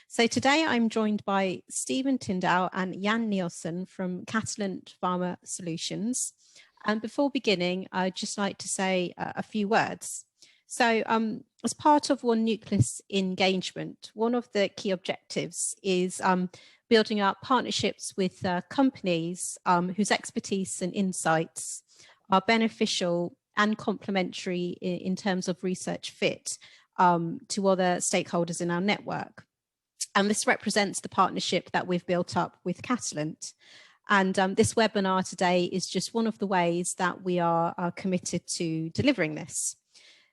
So today I'm joined by Stephen Tindall and Jan Nielsen from Catalent Pharma Solutions. And before beginning, I'd just like to say a few words. So as part of One Nucleus engagement, one of the key objectives is building up partnerships with companies whose expertise and insights are beneficial and complementary in terms of research fit to other stakeholders in our network. And this represents the partnership that we've built up with Catalent. And this webinar today is just one of the ways that we are committed to delivering this.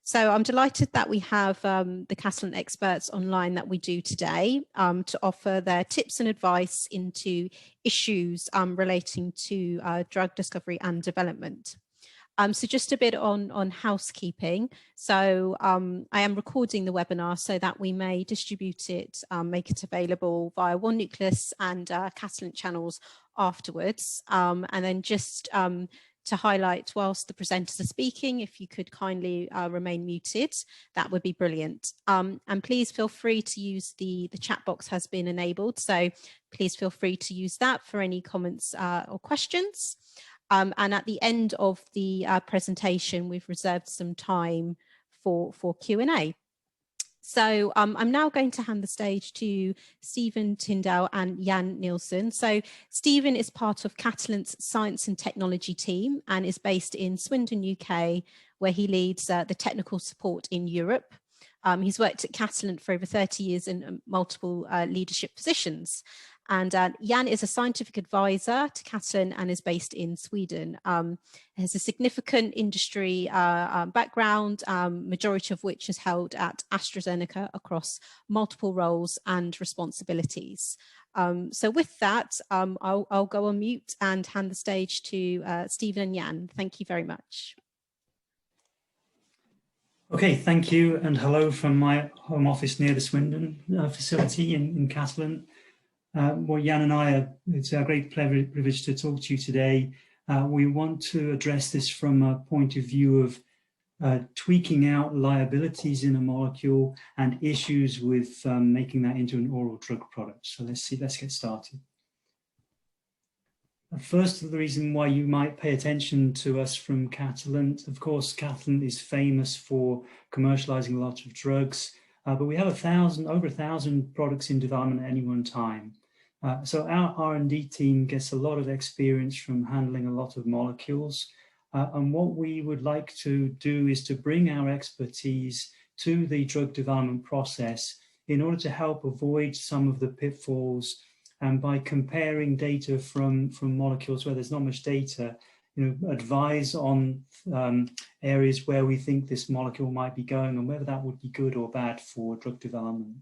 So I'm delighted that we have the Catalent experts online that we do today to offer their tips and advice into issues relating to drug discovery and development. So just a bit on housekeeping. So I am recording the webinar so that we may distribute it, make it available via One Nucleus and Catalent channels afterwards. And then just to highlight, whilst the presenters are speaking, if you could kindly remain muted, that would be brilliant. And please feel free to use the chat box has been enabled. So please feel free to use that for any comments or questions. And at the end of the presentation, we've reserved some time for Q&A. So I'm now going to hand the stage to Stephen Tindall and Jan Nielsen. So Stephen is part of Catalent's Science and Technology team and is based in Swindon, UK, where he leads the technical support in Europe. He's worked at Catalent for over 30 years in multiple leadership positions. And Jan is a scientific advisor to Catalent and is based in Sweden. Has a significant industry background, majority of which is held at AstraZeneca across multiple roles and responsibilities. So with that, I'll go on mute and hand the stage to Stephen and Jan. Thank you very much. Okay, thank you, and hello from my home office near the Swindon facility in Catalent. Well, Jan and I, it's a great privilege to talk to you today. We want to address this from a point of view of tweaking out liabilities in a molecule and issues with making that into an oral drug product. So let's get started. First, the reason why you might pay attention to us from Catalent, of course, Catalent is famous for commercializing lots of drugs, but we have over 1,000 products in development at any one time. So our R&D team gets a lot of experience from handling a lot of molecules. And what we would like to do is to bring our expertise to the drug development process in order to help avoid some of the pitfalls. And by comparing data from molecules where there's not much data, advise on areas where we think this molecule might be going and whether that would be good or bad for drug development.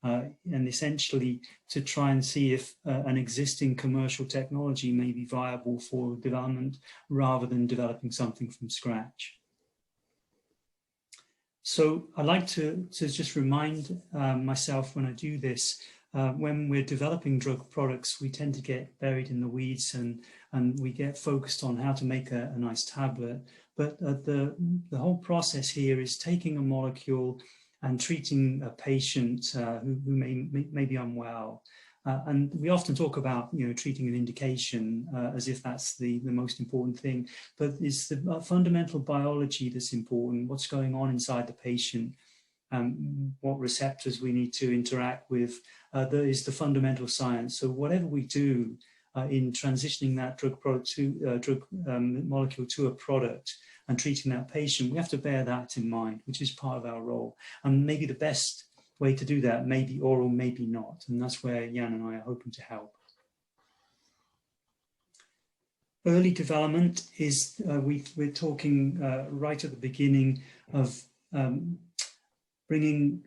And essentially to try and see if an existing commercial technology may be viable for development rather than developing something from scratch. So I like to just remind myself when I do this, when we're developing drug products, we tend to get buried in the weeds and we get focused on how to make a nice tablet. But the whole process here is taking a molecule and treating a patient who may be unwell. And we often talk about treating an indication as if that's the most important thing, but it's the fundamental biology that's important, what's going on inside the patient, what receptors we need to interact with, is the fundamental science. So whatever we do in transitioning that drug molecule to a product and treating that patient, we have to bear that in mind, which is part of our role. And maybe the best way to do that may be oral, maybe not. And that's where Jan and I are hoping to help. Early development is, we're talking right at the beginning of bringing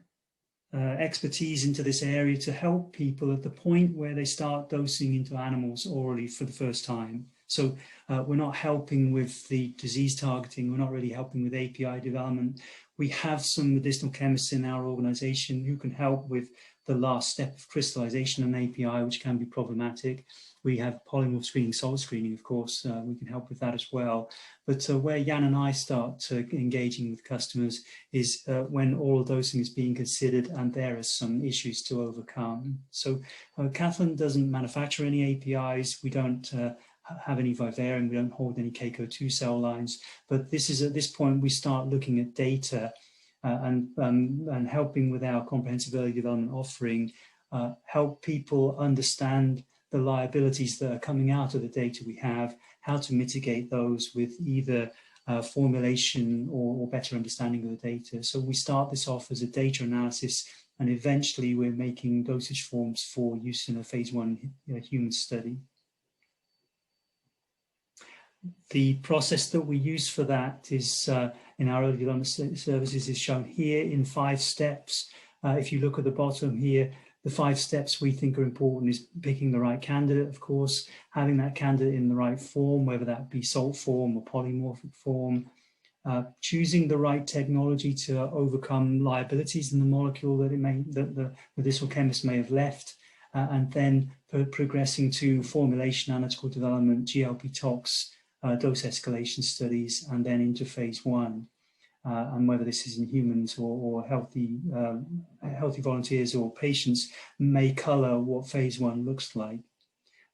expertise into this area to help people at the point where they start dosing into animals orally for the first time. So we're not helping with the disease targeting, we're not really helping with API development. We have some medicinal chemists in our organization who can help with the last step of crystallization and API, which can be problematic. We have polymorph screening, salt screening, of course, we can help with that as well. But where Jan and I start engaging with customers is when oral dosing is being considered and there are some issues to overcome. So Catalent doesn't manufacture any APIs, we don't have any vivarium, we don't hold any KCO2 cell lines, but this is at this point we start looking at data and helping with our comprehensive early development offering, help people understand the liabilities that are coming out of the data we have, how to mitigate those with either formulation or better understanding of the data. So we start this off as a data analysis, and eventually we're making dosage forms for use in a phase 1 human study. The process that we use for that is in our early development services is shown here in 5 steps. If you look at the bottom here, the 5 steps we think are important is picking the right candidate, of course, having that candidate in the right form, whether that be salt form or polymorphic form, choosing the right technology to overcome liabilities in the molecule that the medicinal chemist may have left, and then progressing to formulation, analytical development, GLP tox, dose escalation studies, and then into phase 1. And whether this is in humans or healthy volunteers or patients may color what phase 1 looks like.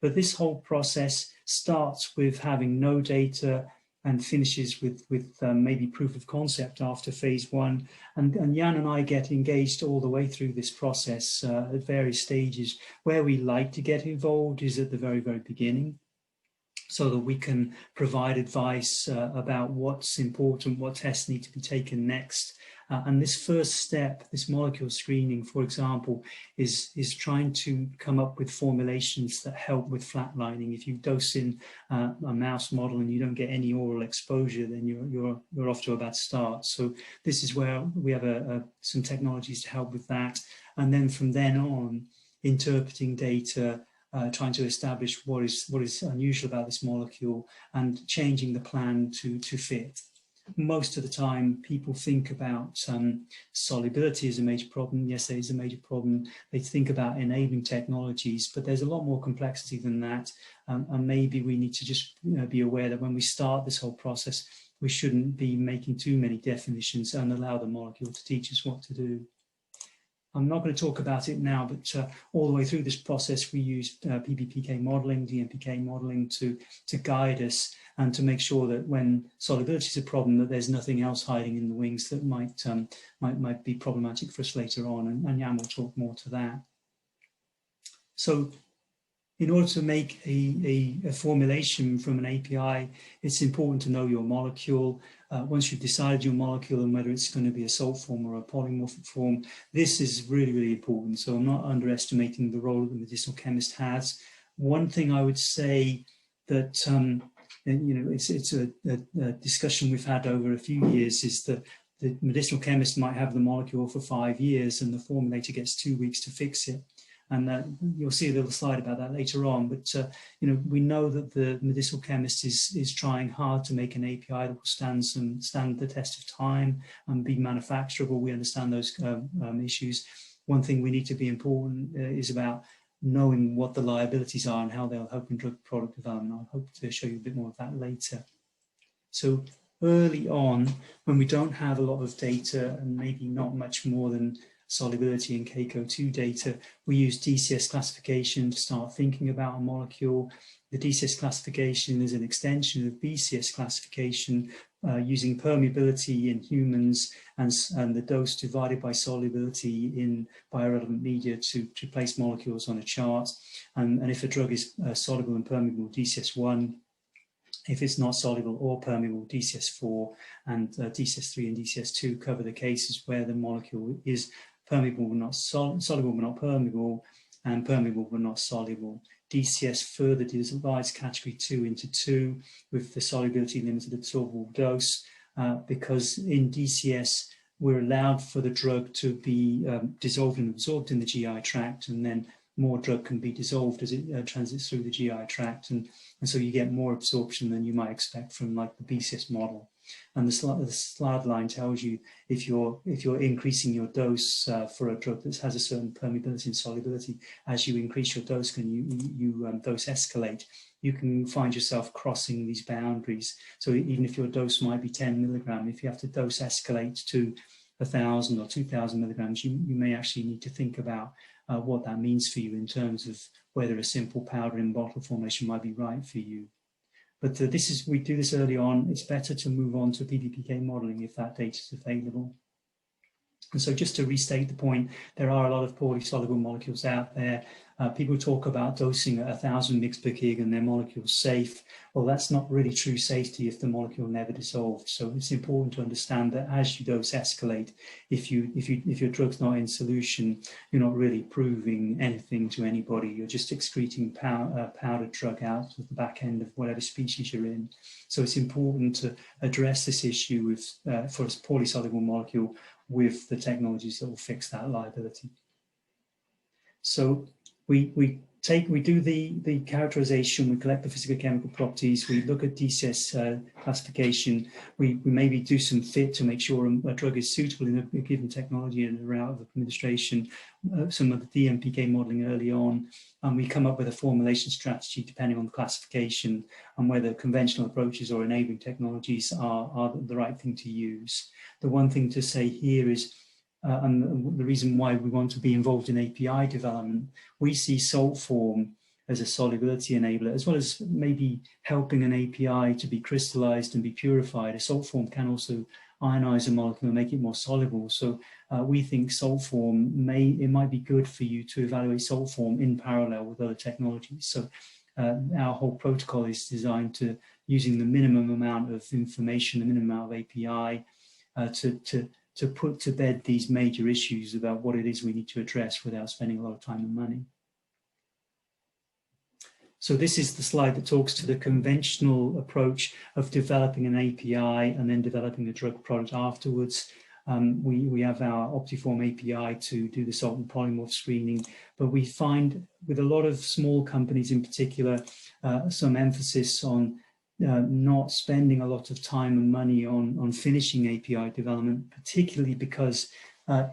But this whole process starts with having no data and finishes with maybe proof of concept after phase 1. And Jan and I get engaged all the way through this process at various stages. Where we like to get involved is at the very, very beginning, so that we can provide advice about what's important, what tests need to be taken next. And this first step, this molecule screening, for example, is trying to come up with formulations that help with flatlining. If you dose in a mouse model and you don't get any oral exposure, then you're off to a bad start. So this is where we have some technologies to help with that. And then from then on, interpreting data, trying to establish what is unusual about this molecule and changing the plan to fit. Most of the time, people think about solubility as a major problem. Yes, there is a major problem. They think about enabling technologies, but there's a lot more complexity than that. And maybe we need to just be aware that when we start this whole process, we shouldn't be making too many definitions and allow the molecule to teach us what to do. I'm not going to talk about it now, but all the way through this process, we use PBPK modeling, DMPK modeling to guide us and to make sure that when solubility is a problem, that there's nothing else hiding in the wings that might be problematic for us later on. And Jan will talk more to that. So in order to make a formulation from an API, it's important to know your molecule. Once you've decided your molecule and whether it's going to be a salt form or a polymorphic form, this is really, really important. So I'm not underestimating the role that the medicinal chemist has. One thing I would say that, it's a discussion we've had over a few years is that the medicinal chemist might have the molecule for 5 years and the formulator gets 2 weeks to fix it. And you'll see a little slide about that later on. But we know that the medicinal chemist is trying hard to make an API that will stand the test of time and be manufacturable. We understand those issues. One thing we need to be important is about knowing what the liabilities are and how they'll help in drug product development. I'll hope to show you a bit more of that later. So early on, when we don't have a lot of data and maybe not much more than solubility and KCO2 data, we use DCS classification to start thinking about a molecule. The DCS classification is an extension of BCS classification using permeability in humans and the dose divided by solubility in biorelevant media to place molecules on a chart. And if a drug is soluble and permeable, DCS1. If it's not soluble or permeable, DCS4, and DCS3 and DCS2 cover the cases where the molecule is permeable but not soluble but not permeable, and permeable but not soluble. DCS further divides category 2 into 2 with the solubility limited absorbable dose because in DCS we're allowed for the drug to be dissolved and absorbed in the GI tract, and then more drug can be dissolved as it transits through the GI tract, and so you get more absorption than you might expect from like the BCS model. And the slide line tells you if you're increasing your dose for a drug that has a certain permeability and solubility, as you increase your dose and you dose escalate, you can find yourself crossing these boundaries. So even if your dose might be 10 milligram, if you have to dose escalate to 1,000 or 2,000 milligrams, you may actually need to think about what that means for you in terms of whether a simple powder in bottle formulation might be right for you. But we do this early on. It's better to move on to PBPK modeling if that data is available. And so just to restate the point, there are a lot of poorly soluble molecules out there. People talk about dosing at 1,000 mg per kg and their molecule's safe. Well, that's not really true safety if the molecule never dissolved. So it's important to understand that as you dose escalate, if your drug's not in solution, you're not really proving anything to anybody. You're just excreting powdered drug out of the back end of whatever species you're in. So it's important to address this issue with for a poorly soluble molecule with the technologies that will fix that liability. So we do the characterization, we collect the physical chemical properties, we look at DCS classification, we maybe do some fit to make sure a drug is suitable in a given technology and a route of administration, some of the DMPK modeling early on, and we come up with a formulation strategy depending on the classification and whether conventional approaches or enabling technologies are the right thing to use. The one thing to say here is, and the reason why we want to be involved in API development, we see salt form as a solubility enabler, as well as maybe helping an API to be crystallized and be purified. A salt form can also ionize a molecule and make it more soluble. So we think salt form might be good for you to evaluate salt form in parallel with other technologies. So our whole protocol is designed to using the minimum amount of information, the minimum amount of API to put to bed these major issues about what it is we need to address without spending a lot of time and money. So this is the slide that talks to the conventional approach of developing an API and then developing a drug product afterwards. We have our Optiform API to do the salt and polymorph screening, but we find with a lot of small companies in particular, some emphasis on not spending a lot of time and money on finishing API development, particularly because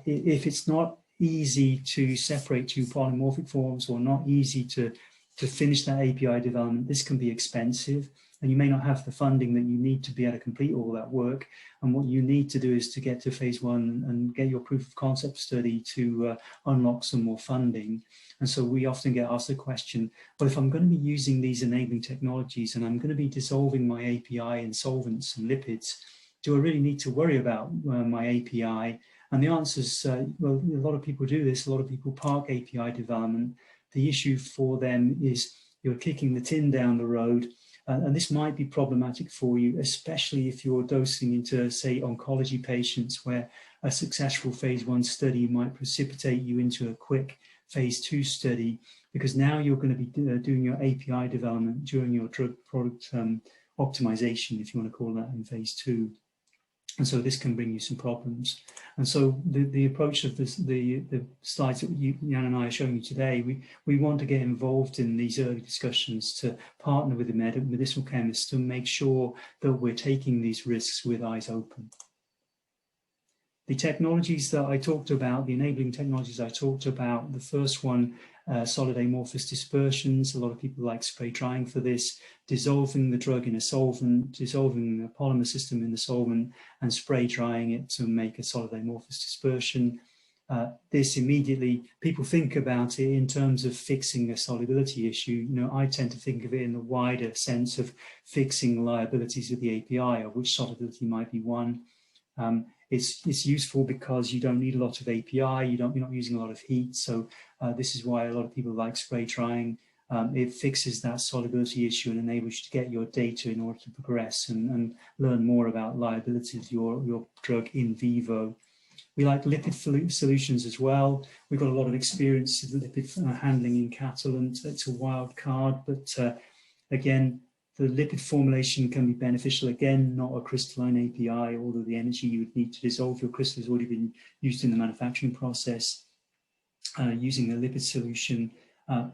if it's not easy to separate two polymorphic forms or not easy to finish that API development, this can be expensive and you may not have the funding that you need to be able to complete all that work. And what you need to do is to get to phase 1 and get your proof of concept study to unlock some more funding. And so we often get asked the question, well, if I'm going to be using these enabling technologies and I'm going to be dissolving my API in solvents and lipids, do I really need to worry about my API? And the answer is, well, a lot of people do this. A lot of people park API development. The issue for them is you're kicking the tin down the road. And this might be problematic for you, especially if you're dosing into, say, oncology patients where a successful phase 1 study might precipitate you into a quick phase 2 study, because now you're going to be doing your API development during your drug product optimization, if you want to call that, in phase 2. And so this can bring you some problems. And so the approach of the slides that Jan and I are showing you today, we want to get involved in these early discussions to partner with the medicinal chemists to make sure that we're taking these risks with eyes open. The technologies that I talked about, the enabling technologies I talked about, the first one, solid amorphous dispersions. A lot of people like spray drying for this, dissolving the drug in a solvent, dissolving a polymer system in the solvent and spray drying it to make a solid amorphous dispersion. This immediately, people think about it in terms of fixing a solubility issue. You know, I tend to think of it in the wider sense of fixing liabilities of the API, of which solubility might be one. It's useful because you don't need a lot of API, you're not using a lot of heat. So this is why a lot of people like spray drying. It fixes that solubility issue and enables you to get your data in order to progress and learn more about liability of your drug in vivo. We like lipid solutions as well. We've got a lot of experience with lipid handling in Catalent. It's a wild card, but again, the lipid formulation can be beneficial. Again, not a crystalline API, although the energy you would need to dissolve your crystal has already been used in the manufacturing process. Using a lipid solution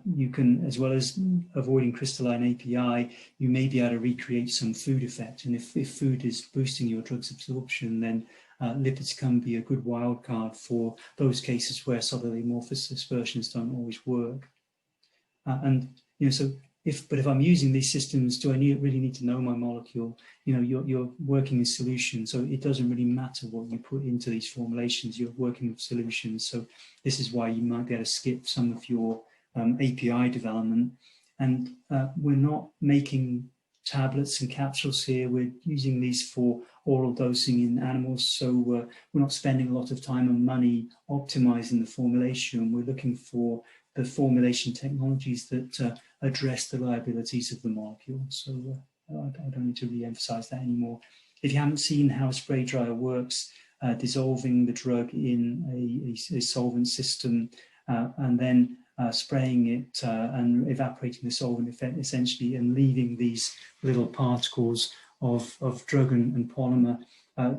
You can, as well as avoiding crystalline API, you may be able to recreate some food effect. And if food is boosting your drug's absorption, then lipids can be a good wildcard for those cases where solidly amorphous dispersions don't always work. But if I'm using these systems, do I really need to know my molecule? You're working in solutions, so it doesn't really matter what you put into these formulations. You're working with solutions, so this is why you might be able to skip some of your API development. And we're not making tablets and capsules here. We're using these for oral dosing in animals, so we're not spending a lot of time and money optimizing the formulation. We're looking for the formulation technologies that address the liabilities of the molecule. So I don't need to re-emphasize that anymore. If you haven't seen how a spray dryer works, dissolving the drug in a solvent system and then spraying it and evaporating the solvent effect essentially, and leaving these little particles of drug and polymer.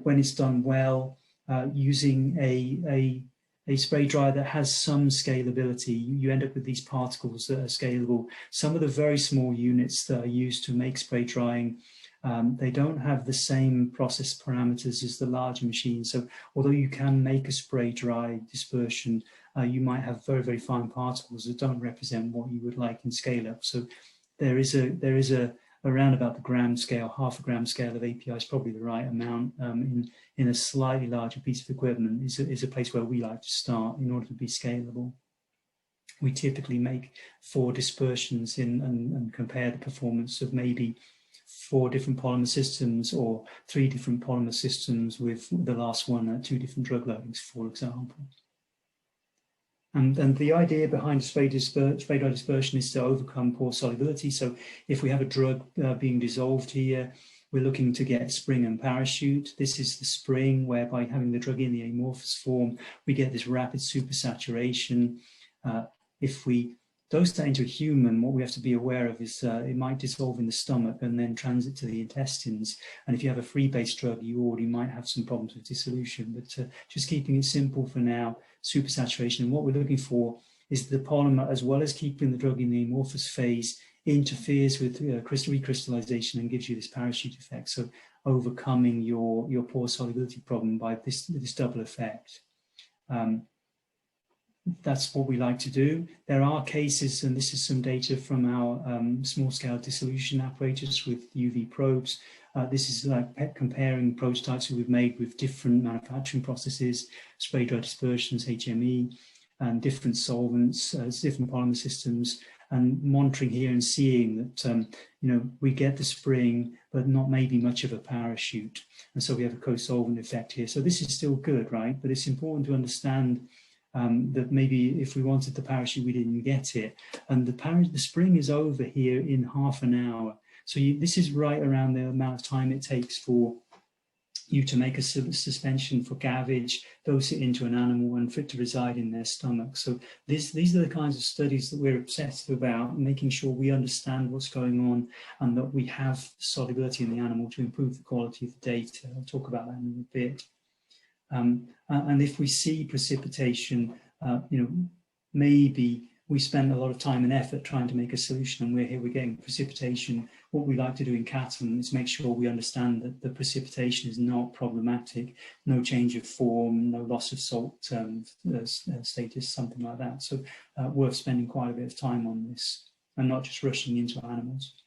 When it's done well, using a spray dryer that has some scalability, you end up with these particles that are scalable. Some of the very small units that are used to make spray drying, they don't have the same process parameters as the larger machines. So although you can make a spray dry dispersion, you might have very, very fine particles that don't represent what you would like in scale up. So there is around about the gram scale, half a gram scale of API is probably the right amount in a slightly larger piece of equipment is a place where we like to start in order to be scalable. We typically make 4 dispersions and compare the performance of maybe 4 different polymer systems or 3 different polymer systems with the last one at 2 different drug loadings, for example. And the idea behind spray dry dispersion is to overcome poor solubility. So if we have a drug being dissolved here, we're looking to get spring and parachute. This is the spring, whereby having the drug in the amorphous form, we get this rapid supersaturation. If we dose that into a human, what we have to be aware of is it might dissolve in the stomach and then transit to the intestines. And if you have a free-base drug, you already might have some problems with dissolution. But just keeping it simple for now, supersaturation. And what we're looking for is the polymer, as well as keeping the drug in the amorphous phase, interferes with recrystallization and gives you this parachute effect. So overcoming your poor solubility problem by this double effect. That's what we like to do. There are cases, and this is some data from our small-scale dissolution apparatus with UV probes. This is like comparing prototypes that we've made with different manufacturing processes, spray dry dispersions, HME, and different solvents, different polymer systems, and monitoring here and seeing that we get the spring, but not maybe much of a parachute, and so we have a co-solvent effect here. So this is still good, right? But it's important to understand that maybe if we wanted the parachute, we didn't get it. And the spring is over here in half an hour. So this is right around the amount of time it takes for you to make a suspension for gavage, dose it into an animal, and for it to reside in their stomach. So these are the kinds of studies that we're obsessed about, making sure we understand what's going on and that we have solubility in the animal to improve the quality of the data. I'll talk about that in a bit. And if we see precipitation, maybe we spend a lot of time and effort trying to make a solution, and we're getting precipitation. What we like to do in Catalent is make sure we understand that the precipitation is not problematic, no change of form, no loss of salt status, something like that. So worth spending quite a bit of time on this and not just rushing into animals.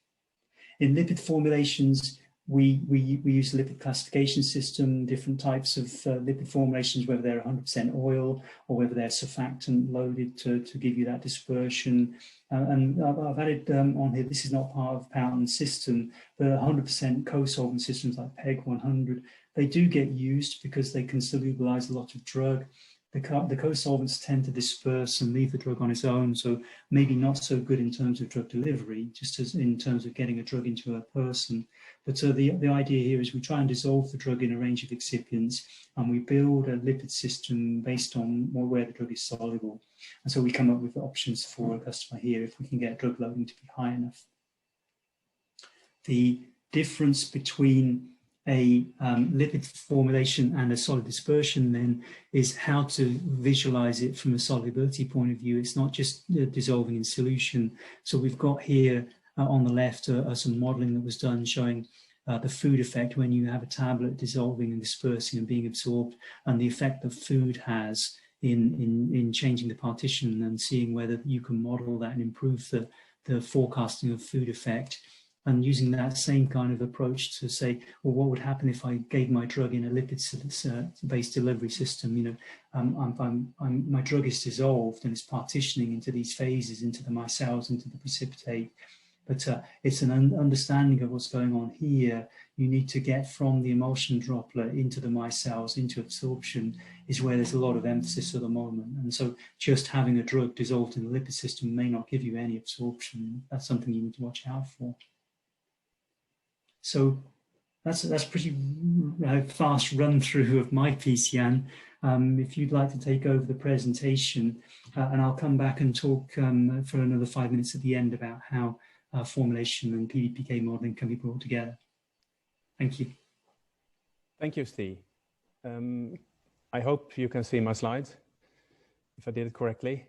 In lipid formulations, we use the lipid classification system, different types of lipid formulations, whether they're 100% oil or whether they're surfactant loaded to give you that dispersion. And I've added on here, this is not part of Catalent's system, but 100% co-solvent systems like PEG 100, they do get used because they can solubilize a lot of drug. The co-solvents tend to disperse and leave the drug on its own, so maybe not so good in terms of drug delivery, just as in terms of getting a drug into a person. But the idea here is we try and dissolve the drug in a range of excipients, and we build a lipid system based on where the drug is soluble. And so we come up with options for a customer here if we can get drug loading to be high enough. The difference between a lipid formulation and a solid dispersion then is how to visualize it from a solubility point of view. It's not just dissolving in solution. So we've got here on the left some modeling that was done showing the food effect when you have a tablet dissolving and dispersing and being absorbed, and the effect that food has in changing the partition, and seeing whether you can model that and improve the forecasting of food effect. And using that same kind of approach to say, well, what would happen if I gave my drug in a lipid-based delivery system? You know, my drug is dissolved and it's partitioning into these phases, into the micelles, into the precipitate. But it's an understanding of what's going on here. You need to get from the emulsion droplet into the micelles, into absorption, is where there's a lot of emphasis at the moment. And so just having a drug dissolved in the lipid system may not give you any absorption. That's something you need to watch out for. So that's pretty fast run through of my piece, Jan. If you'd like to take over the presentation, and I'll come back and talk for another 5 minutes at the end about how formulation and PBPK modeling can be brought together. Thank you. Thank you, Steve. I hope you can see my slides, if I did it correctly.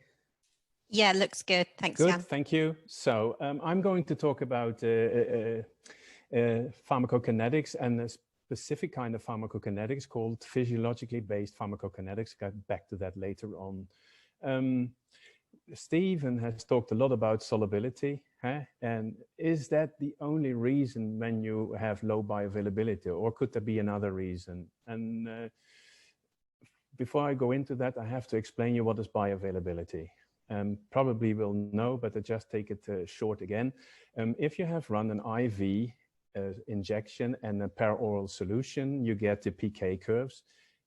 Yeah, looks good. Thanks, Good, Jan. thank you. So I'm going to talk about pharmacokinetics and a specific kind of pharmacokinetics called physiologically based pharmacokinetics. I'll get back to that later on. Stephen has talked a lot about solubility, and is that the only reason when you have low bioavailability, or could there be another reason? And before I go into that, I have to explain you what is bioavailability. Probably will know, but I just take it short again. If you have run an IV injection and a per-oral solution, you get the PK curves.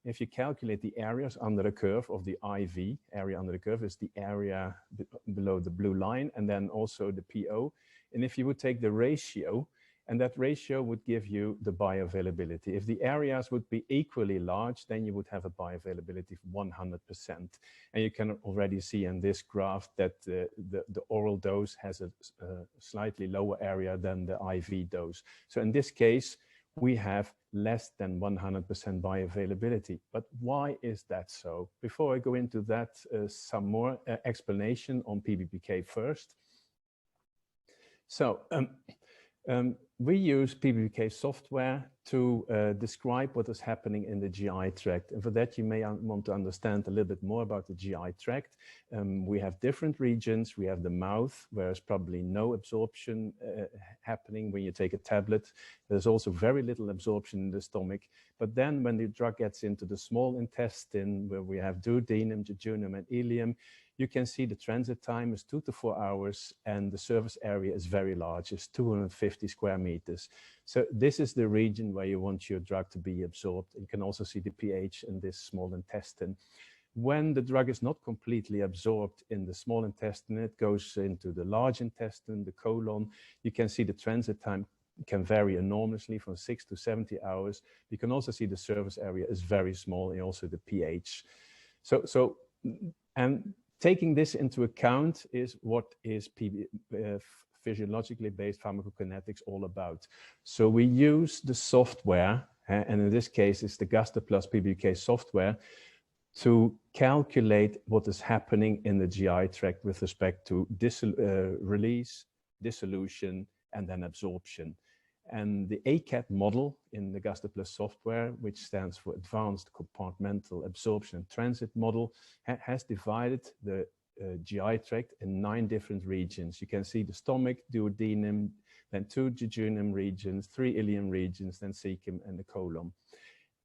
If you calculate the areas under the curve of the IV, area under the curve is the area below the blue line, and then also the PO. And if you would take the ratio, and that ratio would give you the bioavailability. If the areas would be equally large, then you would have a bioavailability of 100%. And you can already see in this graph that the oral dose has a slightly lower area than the IV dose. So in this case, we have less than 100% bioavailability. But why is that so? Before I go into that, some more explanation on PBPK first. So we use PBPK software to describe what is happening in the GI tract. And for that, you may want to understand a little bit more about the GI tract. We have different regions. We have the mouth, where there's probably no absorption happening when you take a tablet. There's also very little absorption in the stomach. But then when the drug gets into the small intestine, where we have duodenum, jejunum, and ileum, you can see the transit time is 2 to 4 hours, and the surface area is very large. It's 250 square meters. So this is the region where you want your drug to be absorbed. You can also see the pH in this small intestine. When the drug is not completely absorbed in the small intestine, it goes into the large intestine, the colon. You can see the transit time can vary enormously from 6 to 70 hours. You can also see the surface area is very small, and also the pH. And taking this into account is what is physiologically based pharmacokinetics all about. So we use the software, and in this case it's the GastroPlus PBPK software, to calculate what is happening in the GI tract with respect to release, dissolution, and then absorption. And the ACAT model in the GastroPlus software, which stands for Advanced Compartmental Absorption and Transit Model, has divided the GI tract in 9 different regions. You can see the stomach, duodenum, then 2 jejunum regions, 3 ileum regions, then cecum and the colon.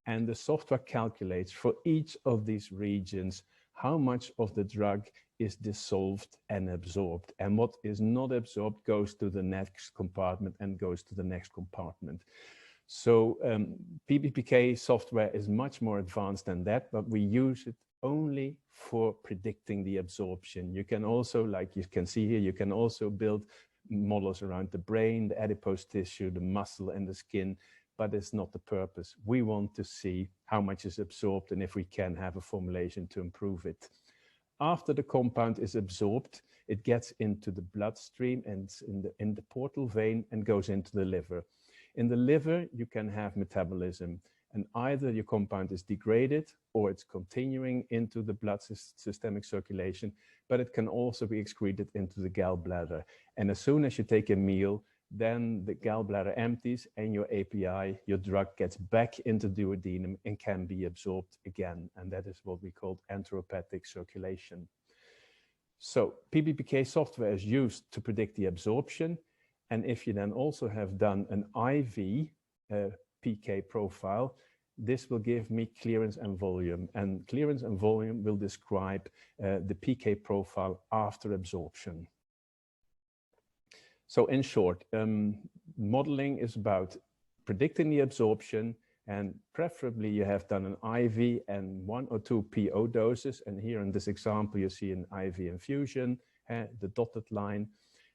And the software calculates for each of these regions how much of the drug is dissolved and absorbed, and what is not absorbed goes to the next compartment and goes to the next compartment. So PBPK software is much more advanced than that, but we use it only for predicting the absorption. You can also, like you can see here, you can also build models around the brain, the adipose tissue, the muscle, and the skin, but it's not the purpose. We want to see how much is absorbed and if we can have a formulation to improve it. After the compound is absorbed, it gets into the bloodstream and in the portal vein and goes into the liver. In the liver, you can have metabolism, and either your compound is degraded or it's continuing into the blood systemic circulation, but it can also be excreted into the gallbladder. And as soon as you take a meal, then the gallbladder empties and your API, your drug, gets back into the duodenum and can be absorbed again. And that is what we call enteropathic circulation. So PBPK software is used to predict the absorption. And if you then also have done an IV PK profile, this will give me clearance and volume. And clearance and volume will describe the PK profile after absorption. So in short, modeling is about predicting the absorption, and preferably you have done an IV and 1 or 2 PO doses. And here in this example, you see an IV infusion, the dotted line,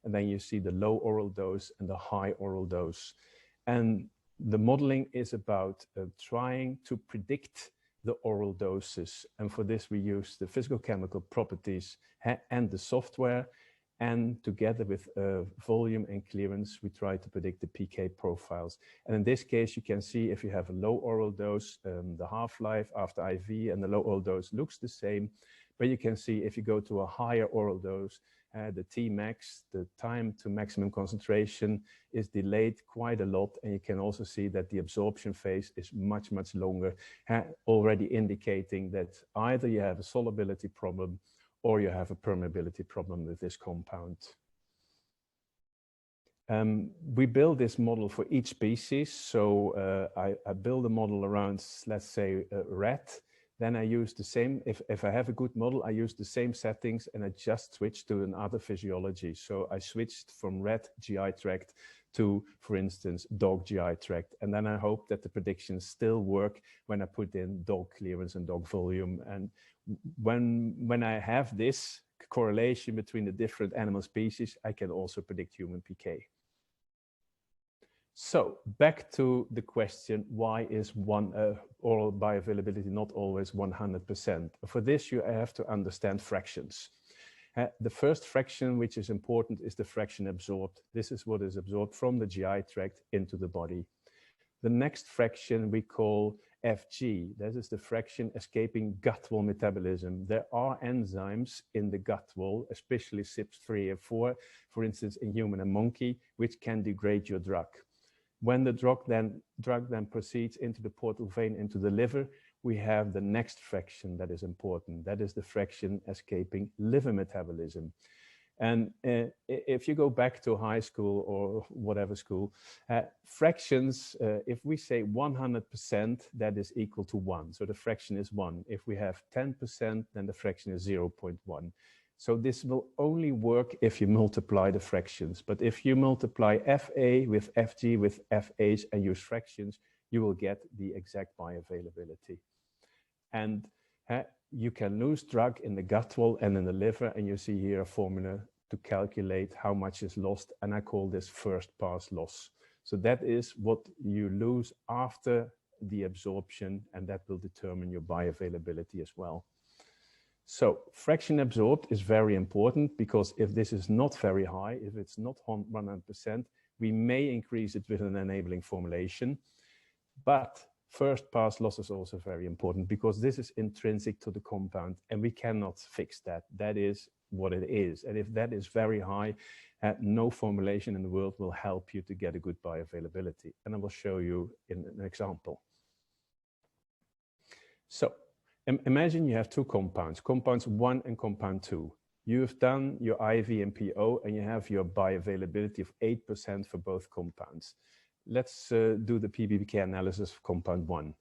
and then you see the low oral dose and the high oral dose. And the modeling is about trying to predict the oral doses. And for this, we use the physical chemical properties and the software. And together with volume and clearance, we try to predict the PK profiles. And in this case, you can see if you have a low oral dose, the half-life after IV and the low oral dose looks the same. But you can see if you go to a higher oral dose, the Tmax, the time to maximum concentration, is delayed quite a lot. And you can also see that the absorption phase is much, much longer, already indicating that either you have a solubility problem or you have a permeability problem with this compound. We build this model for each species. So I build a model around, let's say, rat. Then I use the same, if I have a good model, I use the same settings and I just switch to another physiology. So I switched from rat GI tract to, for instance, dog GI tract. And then I hope that the predictions still work when I put in dog clearance and dog volume. And when I have this correlation between the different animal species, I can also predict human PK. So back to the question, why is oral bioavailability not always 100%? For this, you have to understand fractions. The first fraction, which is important, is the fraction absorbed. This is what is absorbed from the GI tract into the body. The next fraction we call FG. This is the fraction escaping gut wall metabolism. There are enzymes in the gut wall, especially CYP3 and 4, for instance, in human and monkey, which can degrade your drug. When the drug then proceeds into the portal vein, into the liver, we have the next fraction that is important. That is the fraction escaping liver metabolism. And if you go back to high school or whatever school, fractions, if we say 100%, that is equal to 1. So the fraction is 1. If we have 10%, then the fraction is 0.1. So this will only work if you multiply the fractions. But if you multiply FA with FG with FH and use fractions, you will get the exact bioavailability. And you can lose drug in the gut wall and in the liver, and you see here a formula to calculate how much is lost, and I call this first pass loss. So that is what you lose after the absorption, and that will determine your bioavailability as well. So fraction absorbed is very important, because if this is not very high, if it's not 100%, we may increase it with an enabling formulation. But first pass loss is also very important, because this is intrinsic to the compound and we cannot fix that. That is what it is. And if that is very high, no formulation in the world will help you to get a good bioavailability. And I will show you in an example. So imagine you have two compounds, compounds 1 and compound 2. You've done your IV and PO and you have your bioavailability of 8% for both compounds. Let's do the PBPK analysis for compound 1.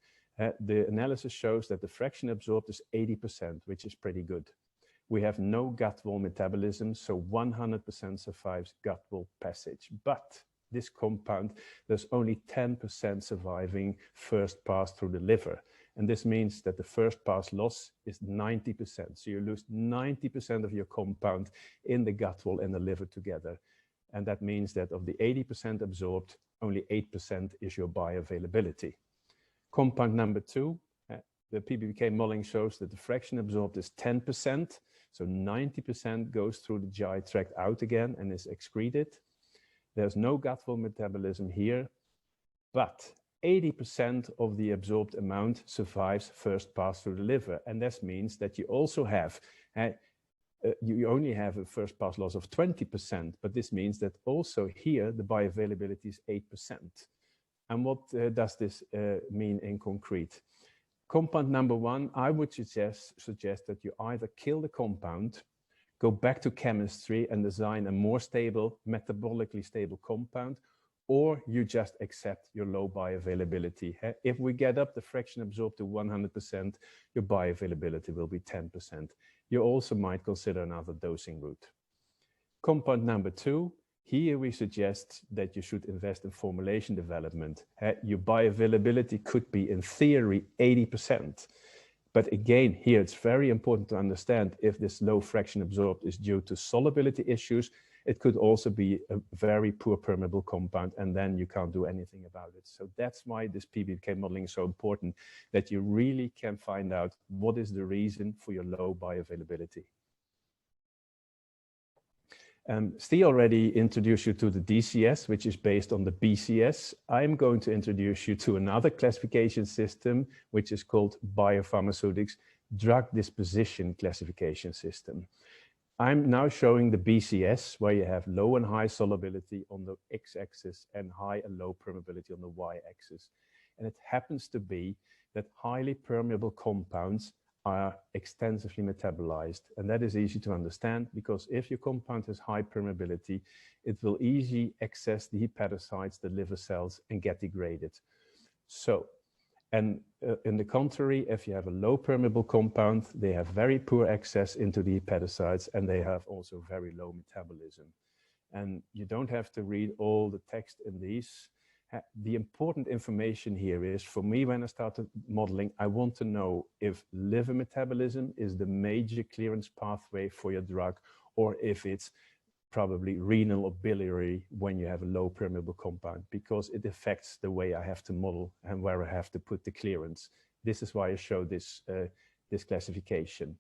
The analysis shows that the fraction absorbed is 80%, which is pretty good. We have no gut wall metabolism, so 100% survives gut wall passage. But this compound, there's only 10% surviving first pass through the liver. And this means that the first pass loss is 90%. So you lose 90% of your compound in the gut wall and the liver together. And that means that of the 80% absorbed, only 8% is your bioavailability. Compound number 2, the PBPK modeling shows that the fraction absorbed is 10%. So 90% goes through the GI tract out again and is excreted. There's no gut wall metabolism here. but 80% of the absorbed amount survives first pass through the liver. And this means that you also have, you only have a first pass loss of 20%, but this means that also here the bioavailability is 8%. And what does this mean in concrete? Compound number one, I would suggest that you either kill the compound, go back to chemistry and design a more stable, metabolically stable compound, or you just accept your low bioavailability. If we get up the fraction absorbed to 100%, your bioavailability will be 10%. You also might consider another dosing route. Compound number two, here we suggest that you should invest in formulation development. Your bioavailability could be, in theory, 80%. But again, here it's very important to understand if this low fraction absorbed is due to solubility issues. It could also be a very poor permeable compound, and then you can't do anything about it. So that's why this PBPK modeling is so important, that you really can find out what is the reason for your low bioavailability. Steve already introduced you to the DCS, which is based on the BCS. I'm going to introduce you to another classification system, which is called Biopharmaceutics Drug Disposition Classification System. I'm now showing the BCS, where you have low and high solubility on the x-axis and high and low permeability on the y-axis. And it happens to be that highly permeable compounds are extensively metabolized. And that is easy to understand, because if your compound has high permeability, it will easily access the hepatocytes, the liver cells, and get degraded. So, and in the contrary, if you have a low permeable compound, they have very poor access into the hepatocytes, and they have also very low metabolism. And you don't have to read all the text in these. The important information here is, for me, when I started modeling, I want to know if liver metabolism is the major clearance pathway for your drug, or if it's probably renal or biliary when you have a low permeable compound, because it affects the way I have to model and where I have to put the clearance. This is why I show this, this classification.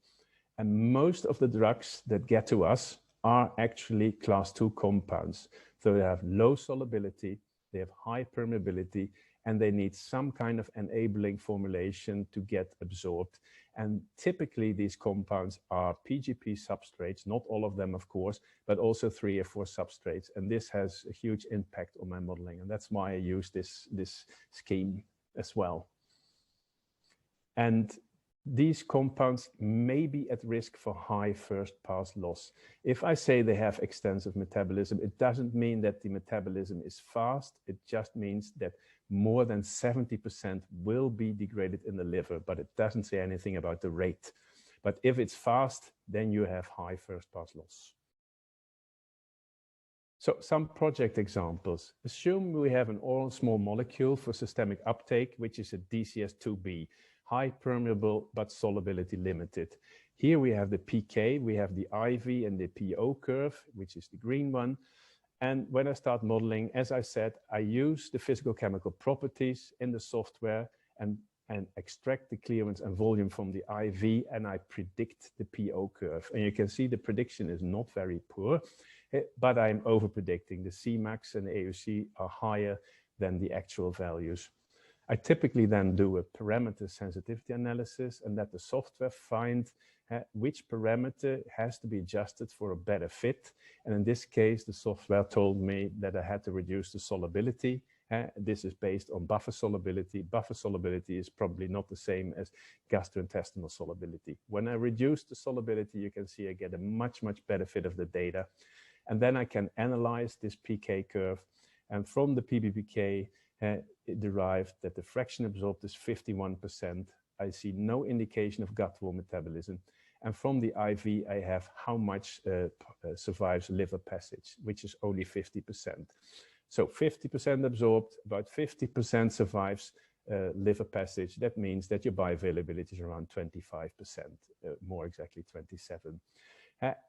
And most of the drugs that get to us are actually class 2 compounds. So they have low solubility, they have high permeability, and they need some kind of enabling formulation to get absorbed. And typically these compounds are PGP substrates, not all of them, of course, but also 3 or 4 substrates. And this has a huge impact on my modeling. And that's why I use this scheme as well. And these compounds may be at risk for high first pass loss. If I say they have extensive metabolism, it doesn't mean that the metabolism is fast. It just means that more than 70% will be degraded in the liver, but it doesn't say anything about the rate. But if it's fast, then you have high first pass loss. So some project examples. Assume we have an oral small molecule for systemic uptake, which is a DCS2B, high permeable but solubility limited. Here we have the PK, we have the IV and the PO curve, which is the green one. And when I start modeling, as I said, I use the physical chemical properties in the software and extract the clearance and volume from the IV, and I predict the PO curve. And you can see the prediction is not very poor, but I'm over predicting. The Cmax and the AUC are higher than the actual values. I typically then do a parameter sensitivity analysis and let the software find which parameter has to be adjusted for a better fit. And in this case, the software told me that I had to reduce the solubility. This is based on buffer solubility. Buffer solubility is probably not the same as gastrointestinal solubility. When I reduce the solubility, you can see I get a much, much better fit of the data. And then I can analyze this PK curve. And from the PBPK, it derived that the fraction absorbed is 51%. I see no indication of gut wall metabolism. And from the IV, I have how much survives liver passage, which is only 50%. So 50% absorbed, about 50% survives liver passage. That means that your bioavailability is around 25%, more exactly 27.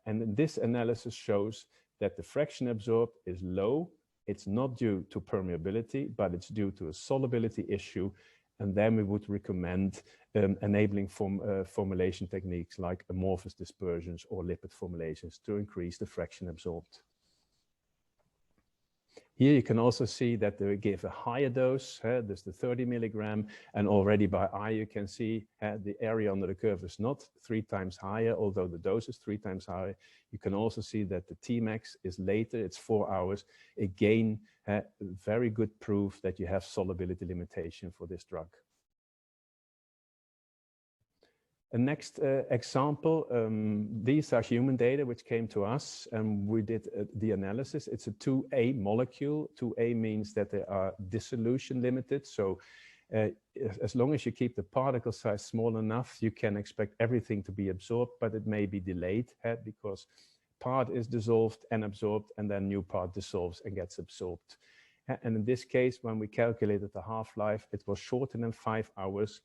And this analysis shows that the fraction absorbed is low. It's not due to permeability, but it's due to a solubility issue. And then we would recommend enabling formulation techniques like amorphous dispersions or lipid formulations to increase the fraction absorbed. Here you can also see that they give a higher dose, there's the 30 milligram, and already by eye you can see the area under the curve is not 3 times higher, although the dose is 3 times higher. You can also see that the Tmax is later, it's 4 hours. Again, very good proof that you have solubility limitation for this drug. A next example, these are human data which came to us, and we did the analysis. It's a 2A molecule. 2A means that they are dissolution limited. So as long as you keep the particle size small enough, you can expect everything to be absorbed, but it may be delayed because part is dissolved and absorbed, and then new part dissolves and gets absorbed. And in this case, when we calculated the half-life, it was shorter than 5 hours.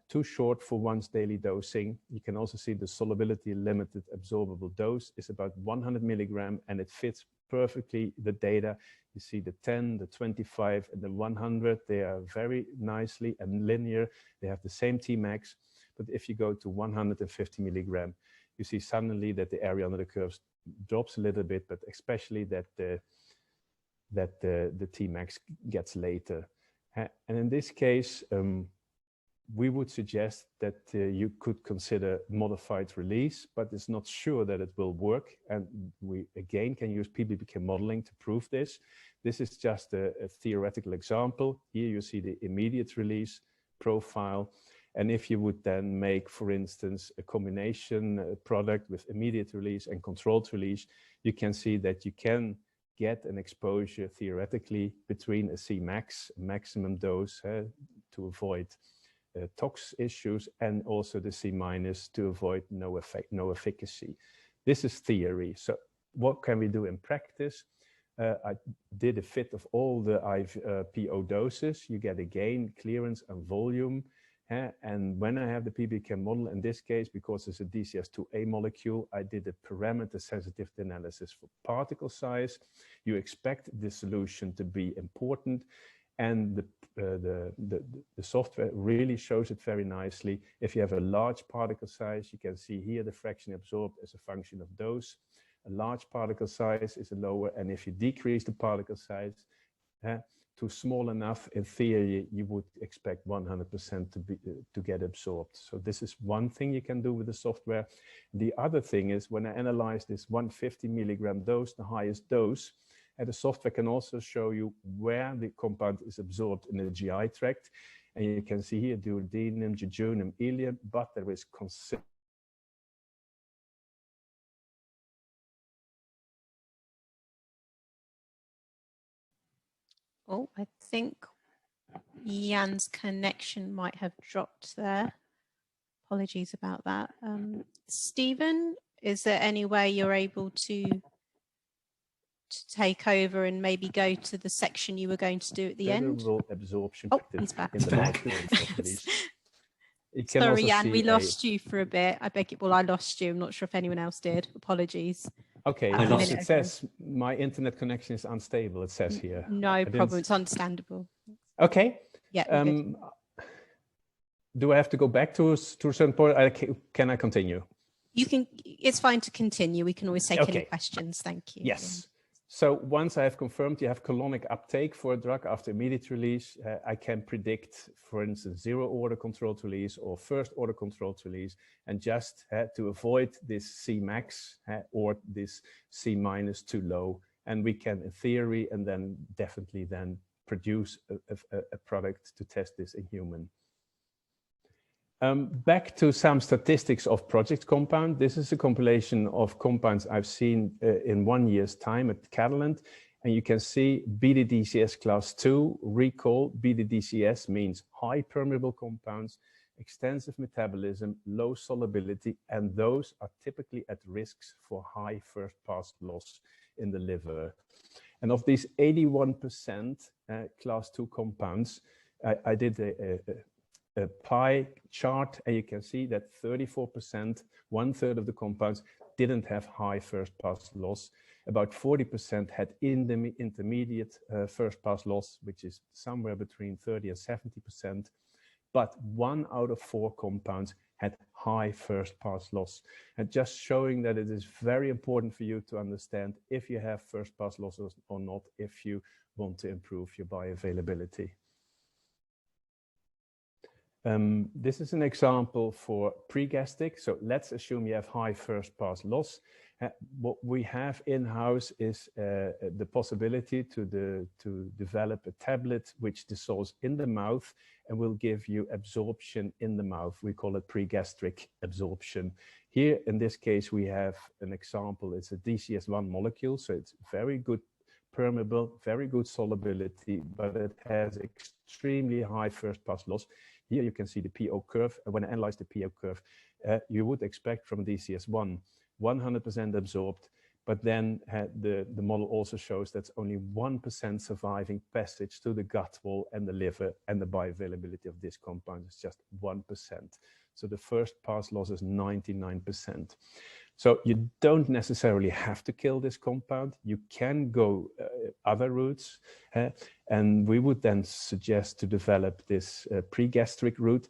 Too short for once daily dosing. You can also see the solubility limited absorbable dose is about 100 milligram, and it fits perfectly the data. You see the 10, the 25, and the 100. They are very nicely and linear. They have the same Tmax. But if you go to 150 milligram, you see suddenly that the area under the curves drops a little bit, but especially that the Tmax gets later. And in this case, we would suggest that you could consider modified release, but it's not sure that it will work. And we again can use PBPK modeling to prove this. This is just a theoretical example. Here you see the immediate release profile. And if you would then make, for instance, a combination product with immediate release and controlled release, you can see that you can get an exposure theoretically between a Cmax, maximum dose, to avoid tox issues, and also the C- to avoid no efficacy. This is theory. So what can we do in practice? I did a fit of all the PO doses. You get again clearance and volume. And when I have the PBPK model, in this case, because it's a DCS2A molecule, I did a parameter sensitivity analysis for particle size. You expect the solution to be important. And the software really shows it very nicely. If you have a large particle size, you can see here the fraction absorbed as a function of dose. A large particle size is a lower, and if you decrease the particle size to small enough, in theory, you would expect 100% to get absorbed. So this is one thing you can do with the software. The other thing is when I analyze this 150 milligram dose, the highest dose, and the software can also show you where the compound is absorbed in the GI tract. And you can see here duodenum, jejunum, ileum, but there is considerable. Oh, I think Jan's connection might have dropped there. Apologies about that. Stephen, is there any way you're able to take over and maybe go to the section you were going to do at the end? Absorption. Oh, he's back. Sorry, Jan, we lost you for a bit. I beg it. Well, I lost you. I'm not sure if anyone else did. Apologies. Okay, it says my internet connection is unstable. It says here. No problem. It's understandable. Okay. Yeah. Do I have to go back to a certain point? Can I continue? You can. It's fine to continue. We can always take any questions. Thank you. Yes. So once I have confirmed you have colonic uptake for a drug after immediate release, I can predict, for instance, zero order controlled release or first order controlled release, and just to avoid this Cmax or this C- too low. And we can, in theory, and then definitely then produce a product to test this in human. Back to some statistics of project compound. This is a compilation of compounds I've seen in 1 year's time at Catalent. And you can see BDDCS class 2, recall, BDDCS means high permeable compounds, extensive metabolism, low solubility, and those are typically at risks for high first pass loss in the liver. And of these 81% class 2 compounds, I did a pie chart, and you can see that 34%, 1/3 of the compounds didn't have high first pass loss. About 40% had intermediate first pass loss, which is somewhere between 30 and 70%. But 1 out of 4 compounds had high first pass loss, and just showing that it is very important for you to understand if you have first pass losses or not, if you want to improve your bioavailability. This is an example for pre-gastric. So let's assume you have high first pass loss. What we have in-house is the possibility to develop a tablet which dissolves in the mouth and will give you absorption in the mouth. We call it pre-gastric absorption. Here, in this case, we have an example. It's a DCS1 molecule, so it's very good permeable, very good solubility, but it has extremely high first pass loss. Here you can see the PO curve. When I analyze the PO curve, you would expect from DCS1 100% absorbed, but then the model also shows that's only 1% surviving passage to the gut wall and the liver, and the bioavailability of this compound is just 1%. So the first pass loss is 99%. So you don't necessarily have to kill this compound. You can go other routes, and we would then suggest to develop this pre-gastric route.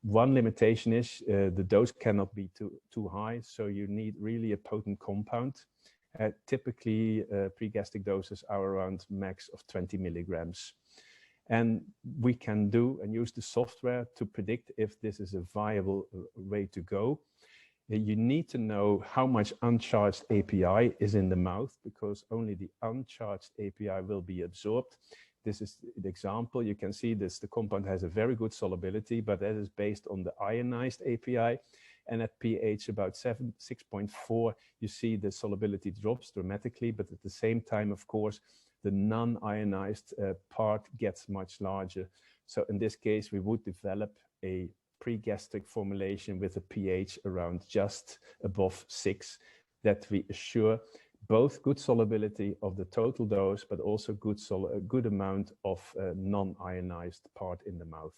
One limitation is the dose cannot be too high, so you need really a potent compound. Typically, pre-gastric doses are around max of 20 milligrams. And we can do and use the software to predict if this is a viable way to go. You need to know how much uncharged API is in the mouth, because only the uncharged API will be absorbed. This is the example. You can see this, the compound has a very good solubility, but that is based on the ionized API. And at pH about 6.4, you see the solubility drops dramatically, but at the same time, of course, the non-ionized part gets much larger. So in this case, we would develop a pre-gastric formulation with a pH around just above 6, that we assure both good solubility of the total dose, but also a good amount of non-ionized part in the mouth.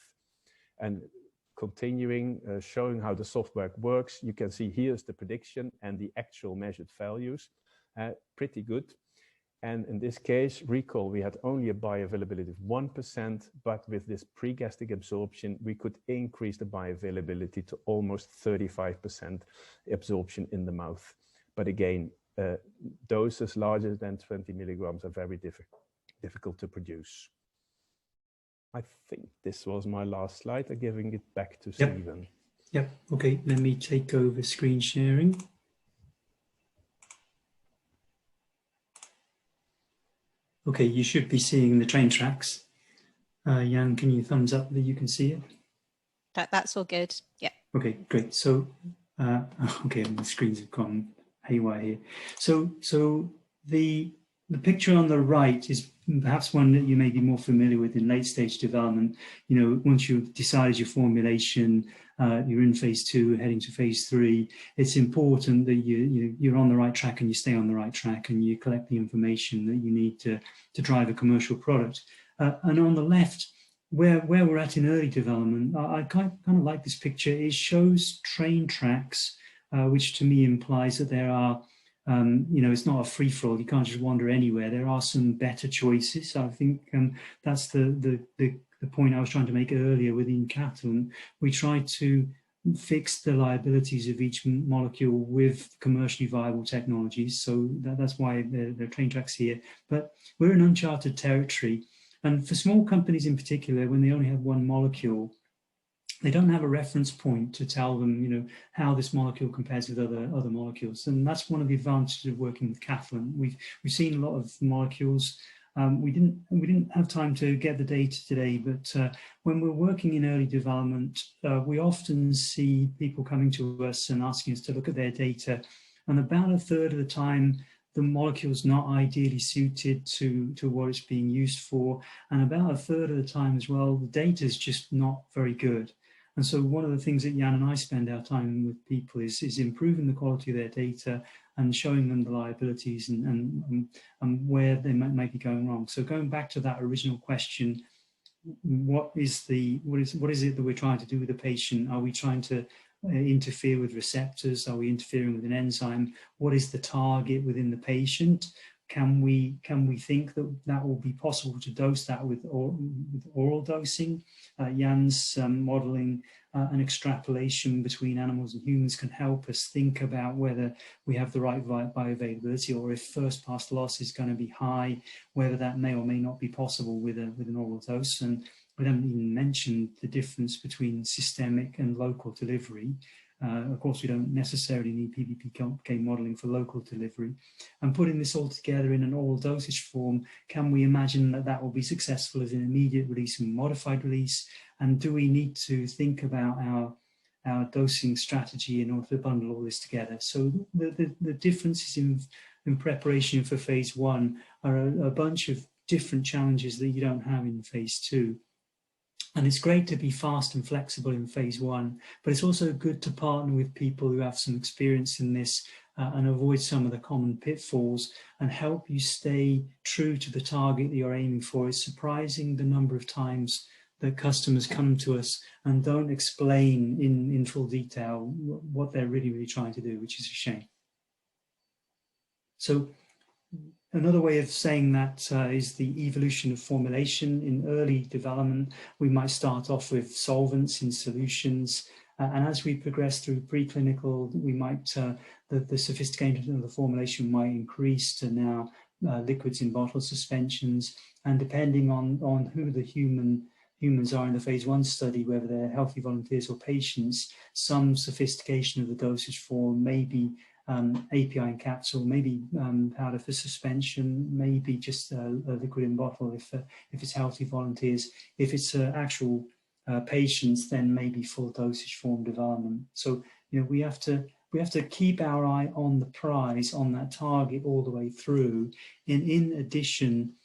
And continuing, showing how the software works, you can see here's the prediction and the actual measured values, pretty good. And in this case, recall, we had only a bioavailability of 1%, but with this pre-gastric absorption, we could increase the bioavailability to almost 35% absorption in the mouth. But again, doses larger than 20 milligrams are very difficult to produce. I think this was my last slide. I'm giving it back to Stephen. Yep. Okay, let me take over screen sharing. Okay, you should be seeing the train tracks. Jan, can you thumbs up that you can see it? That's all good. Yeah. Okay, great. So, okay, the screens have gone haywire here. So the picture on the right is perhaps one that you may be more familiar with in late stage development. You know, once you've decided your formulation, you're in phase 2, heading to phase 3, it's important that you're on the right track and you stay on the right track and you collect the information that you need to drive a commercial product. And on the left, where we're at in early development, I kind of like this picture. It shows train tracks, which to me implies that there are, you know, it's not a free-for-all. You can't just wander anywhere. There are some better choices. I think that's the point I was trying to make earlier within Catalent. We try to fix the liabilities of each molecule with commercially viable technologies. So that's why there are train tracks here. But we're in uncharted territory. And for small companies in particular, when they only have one molecule, they don't have a reference point to tell them, you know, how this molecule compares with other molecules. And that's one of the advantages of working with Catalent. We've seen a lot of molecules. We didn't have time to get the data today, but when we're working in early development, we often see people coming to us and asking us to look at their data. And about a third of the time, the molecule's not ideally suited to what it's being used for. And about a third of the time as well, the data is just not very good. And so one of the things that Jan and I spend our time with people is improving the quality of their data and showing them the liabilities and where they might be going wrong. So going back to that original question, what is it that we're trying to do with the patient? Are we trying to interfere with receptors? Are we interfering with an enzyme? What is the target within the patient? can we think that that will be possible to dose that with oral dosing? Jan's modeling and extrapolation between animals and humans can help us think about whether we have the right bioavailability, or if first pass loss is going to be high, whether that may or may not be possible with an oral dose. And we haven't even mentioned the difference between systemic and local delivery. Of course, we don't necessarily need PBPK modeling for local delivery. And putting this all together in an oral dosage form, can we imagine that that will be successful as an immediate release and modified release? And do we need to think about our dosing strategy in order to bundle all this together? So the differences in preparation for phase 1 are a bunch of different challenges that you don't have in phase 2. And it's great to be fast and flexible in phase 1, but it's also good to partner with people who have some experience in this and avoid some of the common pitfalls and help you stay true to the target that you're aiming for. It's surprising the number of times that customers come to us and don't explain in full detail what they're really trying to do, which is a shame. So another way of saying that is the evolution of formulation. In early development, we might start off with solvents in solutions, and as we progress through preclinical, we might the sophistication of the formulation might increase to now liquids in bottle suspensions, and depending on who the humans are in the phase 1 study, whether they're healthy volunteers or patients, some sophistication of the dosage form may be API in capsule, maybe powder for suspension, maybe just a liquid in bottle if it's healthy volunteers. If it's actual patients, then maybe full dosage form development. So we have to keep our eye on the prize, on that target all the way through. And in addition,